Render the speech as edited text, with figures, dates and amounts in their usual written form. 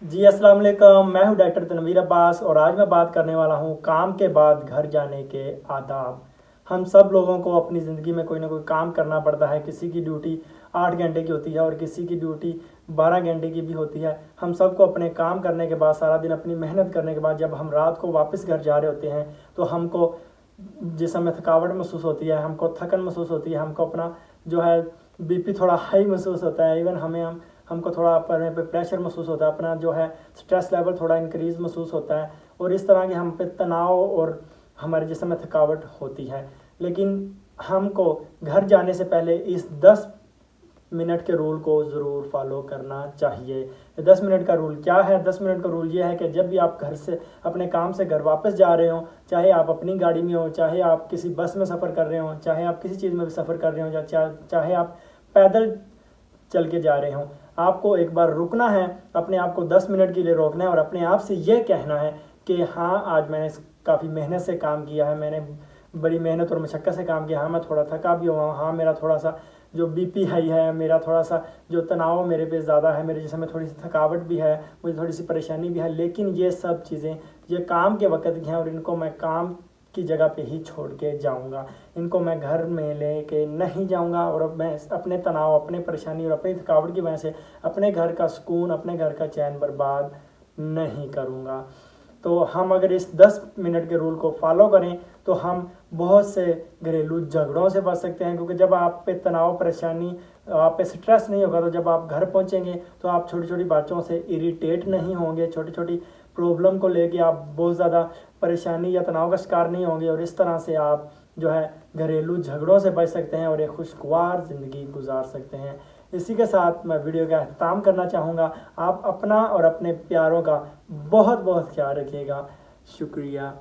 जी अस्सलाम वालेकुम, मैं हूं डॉक्टर तनवीर अब्बास और आज मैं बात करने वाला हूं काम के बाद घर जाने के आदाब। हम सब लोगों को अपनी ज़िंदगी में कोई ना कोई काम करना पड़ता है। किसी की ड्यूटी 8 घंटे की होती है और किसी की ड्यूटी 12 घंटे की भी होती है। हम सबको अपने काम करने के बाद, सारा दिन अपनी मेहनत करने के बाद जब हम रात को वापस घर जा रहे होते हैं तो हमको जिसम में थकावट महसूस होती है, हमको थकन महसूस होती है, हमको अपना जो है बीपी थोड़ा हाई महसूस होता है। इवन हमको थोड़ा अपने पे प्रेशर महसूस होता है, अपना जो है स्ट्रेस लेवल थोड़ा इंक्रीज़ महसूस होता है और इस तरह के हम पे तनाव और हमारे जिस्म में थकावट होती है। लेकिन हमको घर जाने से पहले इस 10 मिनट के रूल को ज़रूर फॉलो करना चाहिए। 10 मिनट का रूल क्या है? 10 मिनट का रूल ये है कि जब भी आप घर से अपने काम से घर वापस जा रहे हो, चाहे आप अपनी गाड़ी में हो, चाहे आप किसी बस में सफ़र कर रहे हो, चाहे आप किसी चीज़ में भी सफ़र कर रहे हो, या चाहे आप पैदल चल के जा रहे हो, आपको एक बार रुकना है, अपने आप को 10 मिनट के लिए रोकना है और अपने आप से ये कहना है कि हाँ, आज मैंने काफ़ी मेहनत से काम किया है, मैंने बड़ी मेहनत और मशक्क़त से काम किया। हाँ, मैं थोड़ा थका भी हुआ हूँ, हाँ मेरा थोड़ा सा जो बीपी हाई है, मेरा थोड़ा सा जो तनाव मेरे पे ज़्यादा है, मेरे जिस्म में थोड़ी सी थकावट भी है, मुझे थोड़ी सी परेशानी भी है, लेकिन ये सब चीज़ें ये काम के वक्त की हैं और इनको मैं काम की जगह पे ही छोड़ के जाऊंगा। इनको मैं घर में लेके नहीं जाऊंगा और अब मैं अपने तनाव, अपने परेशानी और अपनी थकावट की वजह से अपने घर का सुकून, अपने घर का चैन बर्बाद नहीं करूंगा। तो हम अगर इस 10 मिनट के रूल को फॉलो करें तो हम बहुत से घरेलू झगड़ों से बच सकते हैं, क्योंकि जब आप पे तनाव, परेशानी, आप पे स्ट्रेस नहीं होगा तो जब आप घर पहुंचेंगे तो आप छोटी छोटी बातों से इरिटेट नहीं होंगे, छोटी छोटी प्रॉब्लम को लेके आप बहुत ज़्यादा परेशानी या तनाव का शिकार नहीं होंगे और इस तरह से आप जो है घरेलू झगड़ों से बच सकते हैं और एक खुशगवार ज़िंदगी गुजार सकते हैं। इसी के साथ मैं वीडियो का अख्ताम करना चाहूँगा। आप अपना और अपने प्यारों का बहुत बहुत ख्याल रखिएगा। शुक्रिया।